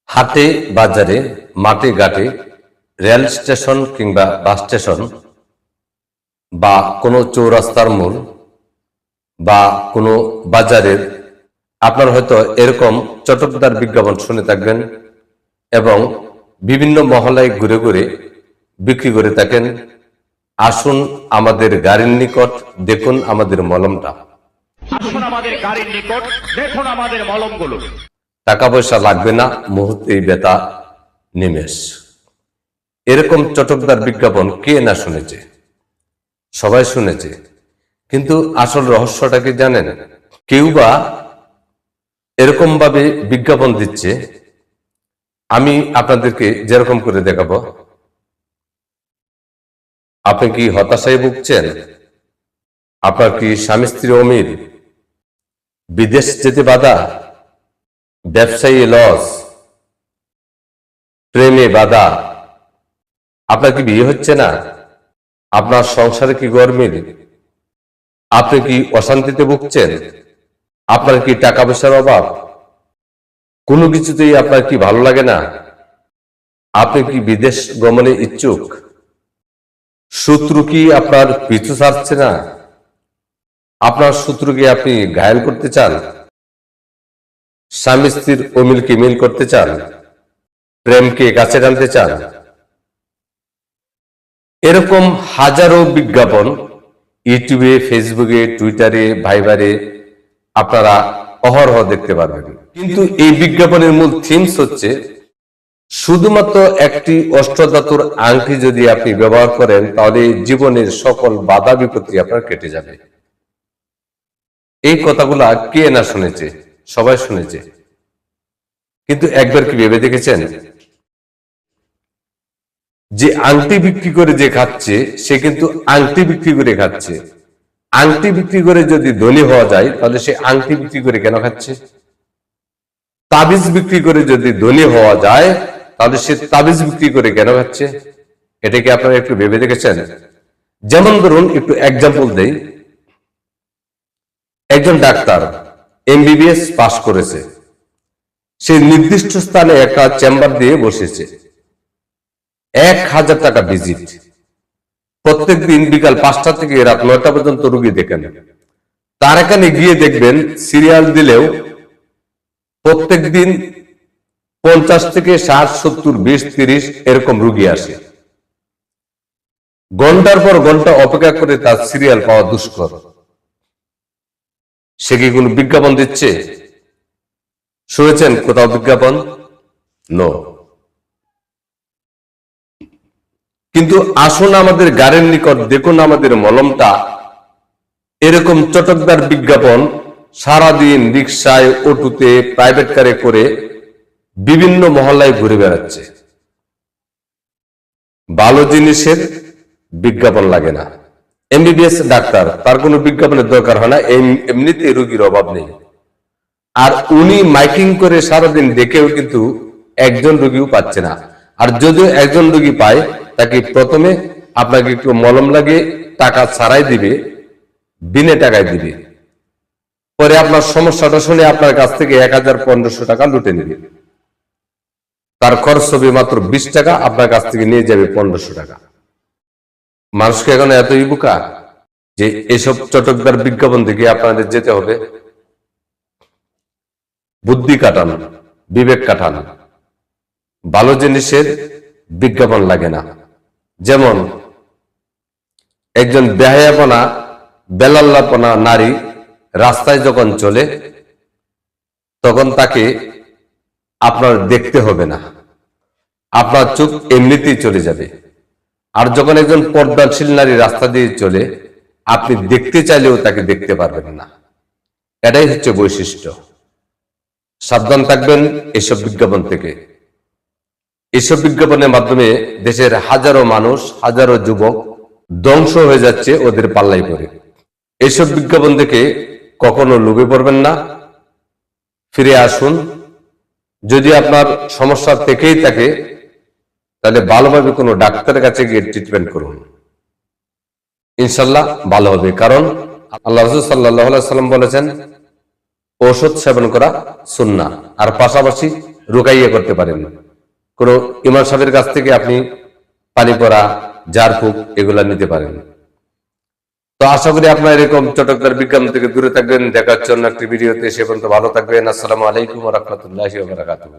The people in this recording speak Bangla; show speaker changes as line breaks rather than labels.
হাটে বাজারে মাঠে ঘাটে রেল স্টেশন কিংবা বাস স্টেশন বা কোনো চৌরাস্তার মোড় বা কোনো বাজারের আপনার হয়তো এরকম চটকদার বিজ্ঞাপন শুনে থাকবেন এবং বিভিন্ন মহলায় ঘুরে ঘুরে বিক্রি করে থাকেন। আসুন আমাদের গাড়ির নিকট দেখুন আমাদের মলমটা।
আসুন আমাদের গাড়ির নিকট দেখুন আমাদের মলমগুলো।
টাকা পয়সা লাগবে না, মুহূর্তেই ব্যথা নিমেষ। এরকম চটকদার বিজ্ঞাপন কে না শুনেছে? সবাই শুনেছে, কিন্তু আসল রহস্যটা কি জানেন? কেউ বা এরকম ভাবে বিজ্ঞাপন দিচ্ছে, আমি আপনাদেরকে যেরকম করে দেখাবো। আপনি কি হতাশায় ভুগছেন? আপনার কি স্বামী স্ত্রী অমিল, বিদেশ যেতে বাধা, ব্যবসায়ী লস, প্রেমে বাধা, আপনার কি বিয়ে হচ্ছে না, আপনার সংসারে কি গরমিল, আপনি কি অশান্তিতে ভুগছেন, আপনার কি টাকা পয়সার অভাব, কোনো কিছুতেই আপনার কি ভালো লাগে না, আপনি কি বিদেশ গমনে ইচ্ছুক, শত্রু কি আপনার পিছু ছাড়ছে না, আপনার শত্রুকে আপনি ঘায়েল করতে চান, স্বামী স্ত্রীর অমিলকে মিল করতে চান, প্রেমকে কাছে টানতে চান। এরকম হাজারো বিজ্ঞাপন ইউটিউবে, ফেসবুকে, টুইটারে, ভাইবারে আপনারা অহরহ দেখতে পারবেন। কিন্তু এই বিজ্ঞাপনের মূল থিমস হচ্ছে শুধুমাত্র একটি অষ্টধাতুর আংটি যদি আপনি ব্যবহার করেন তাহলে জীবনের সকল বাধা বিপত্তি আপনার কেটে যাবে। এই কথাগুলা কে না শুনেছে? সবাই শুনেছে, কিন্তু একবার কি ভেবে দেখেছেন যে আংটি বিক্রি করে যে খাচ্ছে সে কিন্তু আংটি বিক্রি করে খাচ্ছে। আংটি বিক্রি করে যদি ধনী হওয়া যায় তাহলে সে আংটি বিক্রি করে কেন খাচ্ছে? তাবিজ বিক্রি করে যদি ধনী হওয়া যায় তাহলে সে তাবিজ বিক্রি করে কেন খাচ্ছে? এটা কি আপনারা একটু ভেবে দেখেছেন? যেমন ধরুন, একটু এক্সাম্পল দেই। একজন ডাক্তার এমবিবিএস পাস করেছে, সে নির্দিষ্ট স্থানে একটা চেম্বার দিয়ে বসেছে, 1000 টাকা ভিজিট, প্রত্যেক দিন বিকাল 5টা থেকে রাত 9টা পর্যন্ত রোগী দেখেন। তার এখানে গিয়ে দেখবেন সিরিয়াল দিলেও প্রত্যেক দিন 50 থেকে 60, 70, 20, 30 এরকম রোগী আসে। ঘন্টার পর ঘন্টা অপেক্ষা করে তার সিরিয়াল পাওয়া দুষ্কর। সে কি কোনো বিজ্ঞাপন দিচ্ছে? শুনেছেন কোথাও বিজ্ঞাপন? নো। কিন্তু আসুন আমাদের গাড়ির নিকট দেখুন আমাদের মলমটা। এরকম চটকদার বিজ্ঞাপন সারাদিন রিক্সায়, অটোতে, প্রাইভেট কারে করে বিভিন্ন মহল্লায় ঘুরে বেড়াচ্ছে। ভালো জিনিসের বিজ্ঞাপন লাগে না। এমবিবিএস ডাক্তার, তার কোনো বিজ্ঞাপনের দরকার হয় না, এমনিতে রোগীর অভাব নেই। আর উনি মাইকিং করে সারাদিন ডেকেও কিন্তু একজন রোগীও পাচ্ছে না। আর যদিও একজন রোগী পায়, তাকে প্রথমে আপনাকে একটু মলম লাগিয়ে টাকা ছাড়াই দিবে, বিনে টাকায় দিবে। পরে আপনার সমস্যাটা শুনে আপনার কাছ থেকে 1000-1500 টাকা লুটে নেবে। তার খরচ হবে মাত্র 20 টাকা, আপনার কাছ থেকে নিয়ে যাবে 1500 টাকা। মানুষকে এখন এতই বোকা যে এসব চটকদার বিজ্ঞাপন থেকে আপনাদের যেতে হবে। বুদ্ধি কাটান, বিবেক কাটান। ভালো জিনিসের বিজ্ঞাপন লাগে না। যেমন একজন বেহায়াপনা, বেলাল্লাপনা নারী রাস্তায় যখন চলে তখন তাকে আপনার দেখতে হবে না, আপনার চোখ এমনিতেই চলে যাবে। আর যখন একজন পর্দাশীল নারী রাস্তা দিয়ে চলে, আপনি দেখতে চাইলেও তাকে দেখতে পারবেন না। এটাই হচ্ছে বৈশিষ্ট্য। সাবধান থাকবেন এসব বিজ্ঞাপন থেকে। এসব বিজ্ঞাপনের মাধ্যমে দেশের হাজারো মানুষ, হাজারো যুবক ধ্বংস হয়ে যাচ্ছে ওদের পাল্লাই পড়ে। এসব বিজ্ঞাপন থেকে কখনো লোভে পড়বেন না, ফিরে আসুন। যদি আপনার সমস্যা থেকেই থাকে তাহলে ভালোভাবে কোনো ডাক্তারের কাছে গিয়ে ট্রিটমেন্ট করুন, ইনশাল্লাহ ভালো হবে। কারণ আল্লাহ রাসূল সাল্লাল্লাহু আলাইহি ওয়াসাল্লাম বলেছেন, ঔষধ সেবন করা সুন্নাহ, আর পাশাপাশি রুকাইয়া করতে পারেন। কোনো ইমাম সাহেবের কাছ থেকে আপনি পানি পড়া, ঝাড়ফুঁক এগুলা নিতে পারেন। তো আশা করি আপনারা এরকম চটকদার বিজ্ঞান থেকে দূরে থাকবেন। দেখার জন্য একটি ভিডিওতে, সে পর্যন্ত ভালো থাকবেন। আসসালামু আলাইকুম ওয়া রাহমাতুল্লাহি ওয়া বারাকাতুহু।